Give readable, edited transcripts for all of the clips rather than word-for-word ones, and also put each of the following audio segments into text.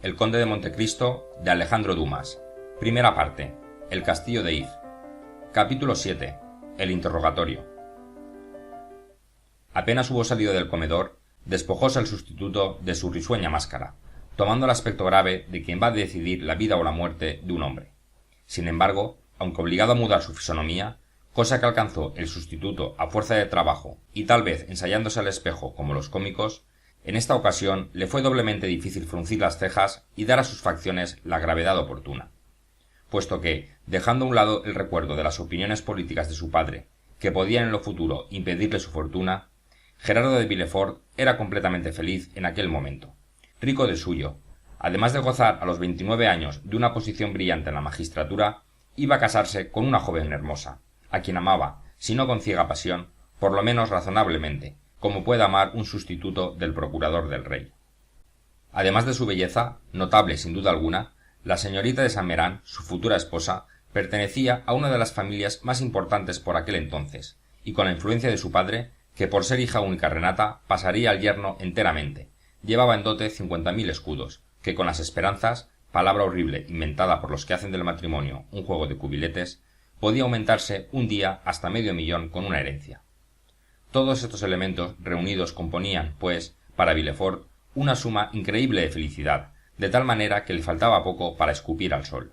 El conde de Montecristo de Alejandro Dumas. Primera parte. El castillo de If. Capítulo 7. El interrogatorio. Apenas hubo salido del comedor, despojóse el sustituto de su risueña máscara, tomando el aspecto grave de quien va a decidir la vida o la muerte de un hombre. Sin embargo, aunque obligado a mudar su fisonomía, cosa que alcanzó el sustituto a fuerza de trabajo y tal vez ensayándose al espejo como los cómicos, en esta ocasión le fue doblemente difícil fruncir las cejas y dar a sus facciones la gravedad oportuna, puesto que, dejando a un lado el recuerdo de las opiniones políticas de su padre, que podían en lo futuro impedirle su fortuna, Gerardo de Villefort era completamente feliz en aquel momento, rico de suyo. Además de gozar a los 29 años de una posición brillante en la magistratura, iba a casarse con una joven hermosa, a quien amaba, si no con ciega pasión, por lo menos razonablemente, como puede amar un sustituto del procurador del rey. Además de su belleza, notable sin duda alguna, la señorita de Saint Méran, su futura esposa, pertenecía a una de las familias más importantes por aquel entonces, y con la influencia de su padre, que por ser hija única renata pasaría al yerno enteramente, llevaba en dote 50.000 escudos, que con las esperanzas, palabra horrible inventada por los que hacen del matrimonio un juego de cubiletes, podía aumentarse un día hasta 500.000 con una herencia. Todos estos elementos reunidos componían, pues, para Villefort, una suma increíble de felicidad, de tal manera que le faltaba poco para escupir al sol.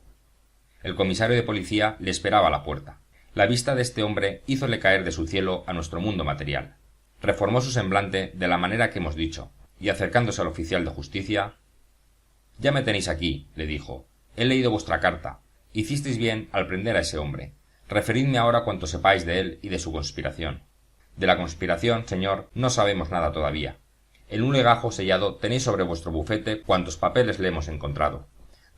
El comisario de policía le esperaba a la puerta. La vista de este hombre hízole caer de su cielo a nuestro mundo material. Reformó su semblante de la manera que hemos dicho, y acercándose al oficial de justicia: «Ya me tenéis aquí», le dijo. «He leído vuestra carta. Hicisteis bien al prender a ese hombre. Referidme ahora cuanto sepáis de él y de su conspiración». «De la conspiración, señor, no sabemos nada todavía. En un legajo sellado tenéis sobre vuestro bufete cuantos papeles le hemos encontrado.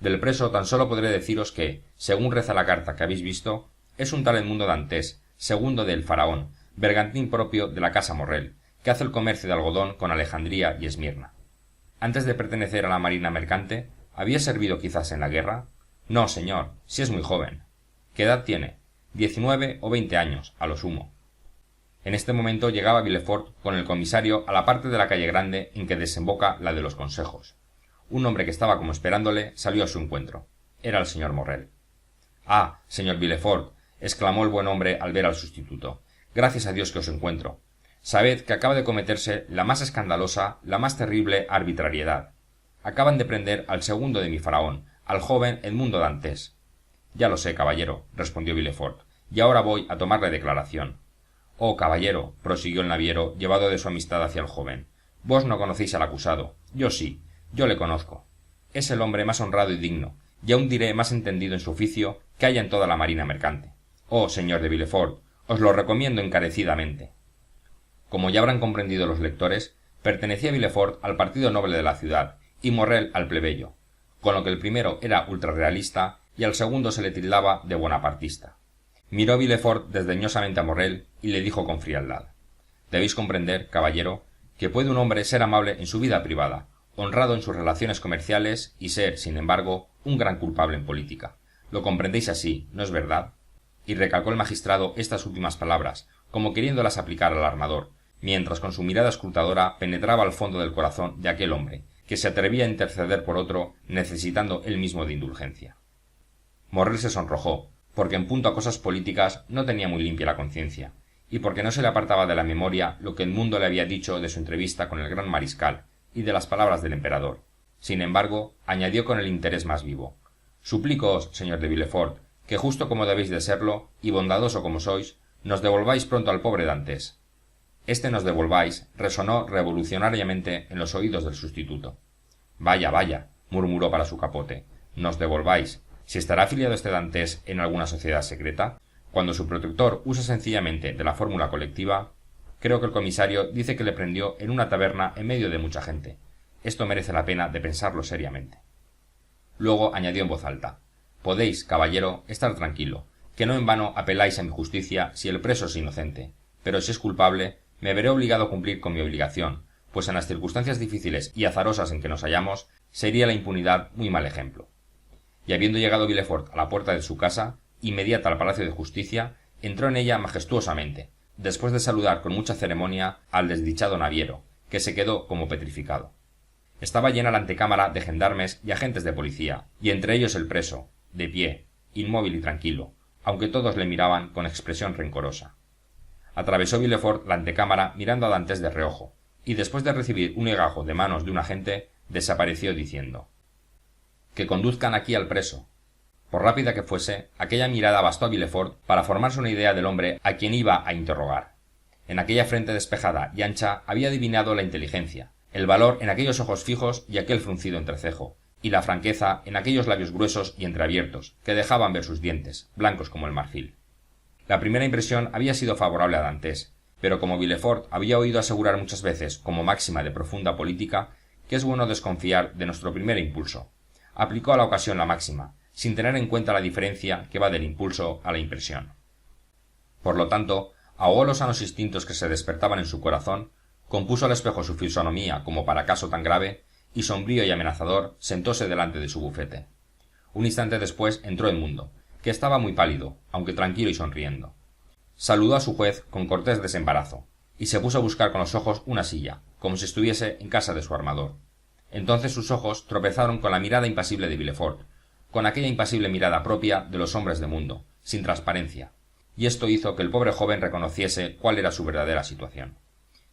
Del preso tan solo podré deciros que, según reza la carta que habéis visto, es un tal Edmundo Dantès, segundo del Faraón, bergantín propio de la casa Morrel, que hace el comercio de algodón con Alejandría y Esmirna. Antes de pertenecer a la marina mercante, ¿había servido quizás en la guerra? No, señor, si es muy joven. ¿Qué edad tiene? 19 o 20 años, a lo sumo». En este momento llegaba Villefort con el comisario a la parte de la calle grande en que desemboca la de los consejos. Un hombre que estaba como esperándole salió a su encuentro. Era el señor Morrel. «Ah, señor Villefort», exclamó el buen hombre al ver al sustituto, «gracias a Dios que os encuentro. Sabed que acaba de cometerse la más escandalosa, la más terrible arbitrariedad. Acaban de prender al segundo de mi faraón, al joven Edmundo Dantès». «Ya lo sé, caballero», respondió Villefort, «y ahora voy a tomarle declaración». «Oh, caballero», prosiguió el naviero, llevado de su amistad hacia el joven, «vos no conocéis al acusado. Yo sí, yo le conozco. Es el hombre más honrado y digno, y aún diré más entendido en su oficio, que haya en toda la marina mercante. Oh, señor de Villefort, os lo recomiendo encarecidamente». Como ya habrán comprendido los lectores, pertenecía Villefort al partido noble de la ciudad, y Morrel al plebeyo, con lo que el primero era ultrarrealista y al segundo se le tildaba de bonapartista. Miró Villefort desdeñosamente a Morrel y le dijo con frialdad: «Debéis comprender, caballero, que puede un hombre ser amable en su vida privada, honrado en sus relaciones comerciales y ser, sin embargo, un gran culpable en política. Lo comprendéis así, ¿no es verdad?». Y recalcó el magistrado estas últimas palabras, como queriéndolas aplicar al armador, mientras con su mirada escrutadora penetraba al fondo del corazón de aquel hombre, que se atrevía a interceder por otro, necesitando él mismo de indulgencia. Morrel se sonrojó, porque en punto a cosas políticas no tenía muy limpia la conciencia, y porque no se le apartaba de la memoria lo que el mundo le había dicho de su entrevista con el gran mariscal y de las palabras del emperador. Sin embargo, añadió con el interés más vivo: «Suplícoos, señor de Villefort, que justo como debéis de serlo, y bondadoso como sois, nos devolváis pronto al pobre Dantès». Este «nos devolváis» resonó revolucionariamente en los oídos del sustituto. «Vaya, vaya», murmuró para su capote, «nos devolváis. ¿Si estará afiliado este Dantès en alguna sociedad secreta? Cuando su protector usa sencillamente de la fórmula colectiva. Creo que el comisario dice que le prendió en una taberna en medio de mucha gente. Esto merece la pena de pensarlo seriamente». Luego añadió en voz alta: «Podéis, caballero, estar tranquilo, que no en vano apeláis a mi justicia si el preso es inocente, pero si es culpable, me veré obligado a cumplir con mi obligación, pues en las circunstancias difíciles y azarosas en que nos hallamos, sería la impunidad muy mal ejemplo». Y habiendo llegado Villefort a la puerta de su casa, inmediata al Palacio de Justicia, entró en ella majestuosamente, después de saludar con mucha ceremonia al desdichado naviero, que se quedó como petrificado. Estaba llena la antecámara de gendarmes y agentes de policía, y entre ellos el preso, de pie, inmóvil y tranquilo, aunque todos le miraban con expresión rencorosa. Atravesó Villefort la antecámara mirando a Dantes de reojo, y después de recibir un legajo de manos de un agente, desapareció diciendo: «Que conduzcan aquí al preso». Por rápida que fuese, aquella mirada bastó a Villefort para formarse una idea del hombre a quien iba a interrogar. En aquella frente despejada y ancha había adivinado la inteligencia, el valor en aquellos ojos fijos y aquel fruncido entrecejo, y la franqueza en aquellos labios gruesos y entreabiertos, que dejaban ver sus dientes, blancos como el marfil. La primera impresión había sido favorable a Dantes, pero como Villefort había oído asegurar muchas veces, como máxima de profunda política, que es bueno desconfiar de nuestro primer impulso, aplicó a la ocasión la máxima, sin tener en cuenta la diferencia que va del impulso a la impresión. Por lo tanto, ahogó los sanos instintos que se despertaban en su corazón, compuso al espejo su fisonomía como para caso tan grave, y sombrío y amenazador sentóse delante de su bufete. Un instante después entró Edmundo, que estaba muy pálido, aunque tranquilo y sonriendo. Saludó a su juez con cortés desembarazo, y se puso a buscar con los ojos una silla, como si estuviese en casa de su armador. Entonces sus ojos tropezaron con la mirada impasible de Villefort, con aquella impasible mirada propia de los hombres de mundo, sin transparencia, y esto hizo que el pobre joven reconociese cuál era su verdadera situación.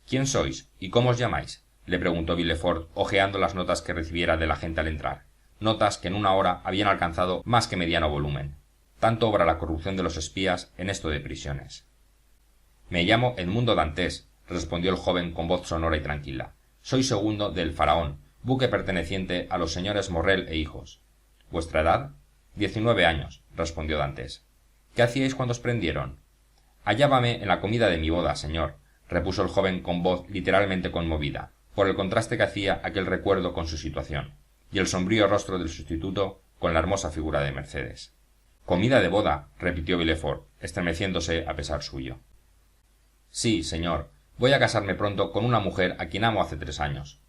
«¿Quién sois y cómo os llamáis?», le preguntó Villefort, hojeando las notas que recibiera de la gente al entrar, notas que en una hora habían alcanzado más que mediano volumen. Tanto obra la corrupción de los espías en esto de prisiones. «Me llamo Edmundo Dantes», respondió el joven con voz sonora y tranquila. «Soy segundo del Faraón, buque perteneciente a los señores Morrel e hijos». «¿Vuestra edad?» «19 años», respondió Dantes. «¿Qué hacíais cuando os prendieron?» «Hallábame en la comida de mi boda, señor», repuso el joven con voz literalmente conmovida, por el contraste que hacía aquel recuerdo con su situación, y el sombrío rostro del sustituto con la hermosa figura de Mercedes. «Comida de boda», repitió Villefort, estremeciéndose a pesar suyo. «Sí, señor, voy a casarme pronto con una mujer a quien amo hace 3 años».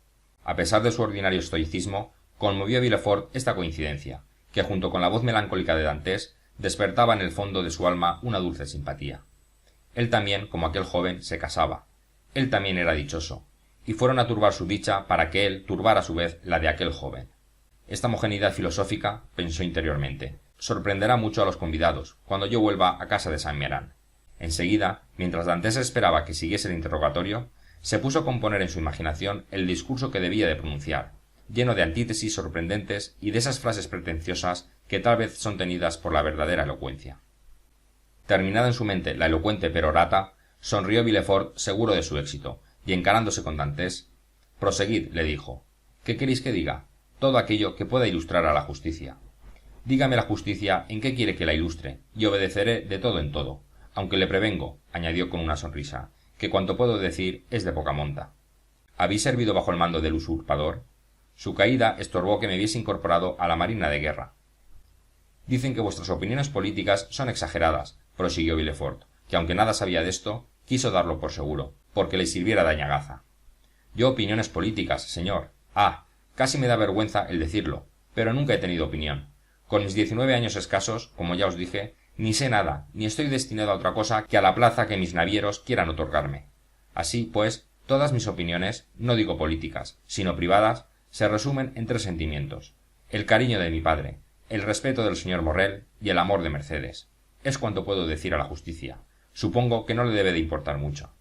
A pesar de su ordinario estoicismo, conmovió a Villefort esta coincidencia, que junto con la voz melancólica de Dantes despertaba en el fondo de su alma una dulce simpatía. Él también, como aquel joven, se casaba. Él también era dichoso, y fueron a turbar su dicha para que él turbara a su vez la de aquel joven. Esta homogeneidad filosófica, pensó interiormente, sorprenderá mucho a los convidados cuando yo vuelva a casa de Saint Méran. Enseguida, mientras Dantes esperaba que siguiese el interrogatorio, se puso a componer en su imaginación el discurso que debía de pronunciar, lleno de antítesis sorprendentes y de esas frases pretenciosas que tal vez son tenidas por la verdadera elocuencia. Terminada en su mente la elocuente perorata, sonrió Villefort seguro de su éxito, y encarándose con Dantes: «Proseguid», le dijo. «¿Qué queréis que diga?» «Todo aquello que pueda ilustrar a la justicia». «Dígame la justicia en qué quiere que la ilustre, y obedeceré de todo en todo, aunque le prevengo», añadió con una sonrisa, «que cuanto puedo decir es de poca monta». «¿Habéis servido bajo el mando del usurpador?» «Su caída estorbó que me viese incorporado a la marina de guerra». «Dicen que vuestras opiniones políticas son exageradas», prosiguió Villefort, que aunque nada sabía de esto, quiso darlo por seguro, porque le sirviera de añagaza. «Yo opiniones políticas, señor. Ah, casi me da vergüenza el decirlo, pero nunca he tenido opinión. Con mis 19 años escasos, como ya os dije, ni sé nada, ni estoy destinado a otra cosa que a la plaza que mis navieros quieran otorgarme. Así, pues, todas mis opiniones, no digo políticas, sino privadas, se resumen en 3 sentimientos: el cariño de mi padre, el respeto del señor Morrel y el amor de Mercedes. Es cuanto puedo decir a la justicia. Supongo que no le debe de importar mucho».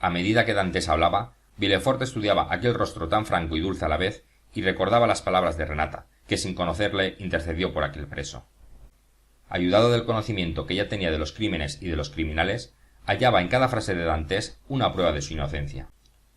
A medida que Dantes hablaba, Villefort estudiaba aquel rostro tan franco y dulce a la vez, y recordaba las palabras de Renata, que sin conocerle intercedió por aquel preso. Ayudado del conocimiento que ya tenía de los crímenes y de los criminales, hallaba en cada frase de Dantes una prueba de su inocencia.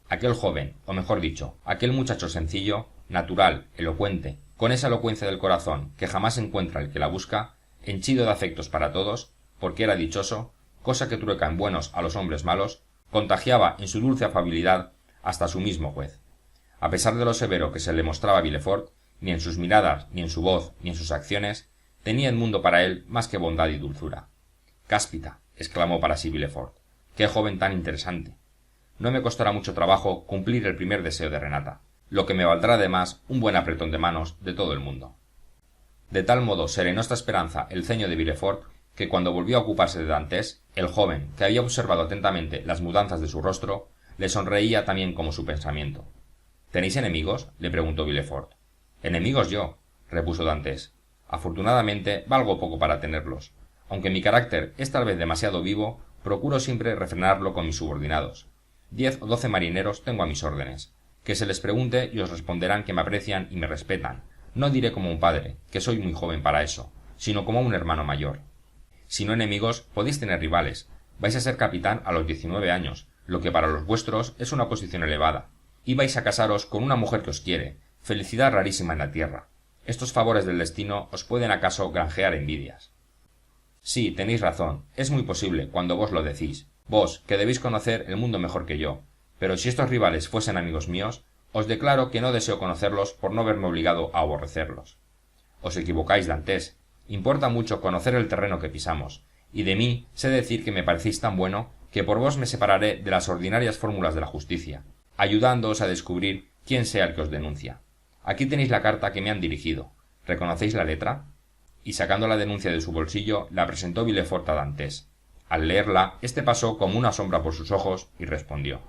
Aquel joven, o mejor dicho, aquel muchacho sencillo, natural, elocuente, con esa elocuencia del corazón que jamás encuentra el que la busca, henchido de afectos para todos, porque era dichoso, cosa que trueca en buenos a los hombres malos, contagiaba en su dulce afabilidad hasta su mismo juez. A pesar de lo severo que se le mostraba a Villefort, ni en sus miradas, ni en su voz, ni en sus acciones, tenía el mundo para él más que bondad y dulzura. «Cáspita», exclamó para sí Villefort, «qué joven tan interesante. No me costará mucho trabajo cumplir el primer deseo de Renata, lo que me valdrá además un buen apretón de manos de todo el mundo». De tal modo serenó esta esperanza el ceño de Villefort, que cuando volvió a ocuparse de Dantes, el joven, que había observado atentamente las mudanzas de su rostro, le sonreía también como su pensamiento. ¿Tenéis enemigos? le preguntó Villefort. Enemigos yo, repuso Dantes. Afortunadamente valgo poco para tenerlos. Aunque mi carácter es tal vez demasiado vivo, procuro siempre refrenarlo con mis subordinados. 10 o 12 marineros tengo a mis órdenes. Que se les pregunte y os responderán que me aprecian y me respetan. No diré como un padre, que soy muy joven para eso, sino como un hermano mayor. Si no enemigos, podéis tener rivales. Vais a ser capitán a los 19 años, lo que para los vuestros es una posición elevada. Y vais a casaros con una mujer que os quiere, felicidad rarísima en la tierra. Estos favores del destino os pueden acaso granjear envidias. Sí, tenéis razón, es muy posible, cuando vos lo decís, vos, que debéis conocer el mundo mejor que yo, pero si estos rivales fuesen amigos míos, os declaro que no deseo conocerlos por no verme obligado a aborrecerlos. Os equivocáis, Dantes. Importa mucho conocer el terreno que pisamos, y de mí sé decir que me parecéis tan bueno que por vos me separaré de las ordinarias fórmulas de la justicia, ayudándoos a descubrir quién sea el que os denuncia. Aquí tenéis la carta que me han dirigido. ¿Reconocéis la letra? Y sacando la denuncia de su bolsillo, la presentó Villefort a Dantes. Al leerla, éste pasó como una sombra por sus ojos y respondió: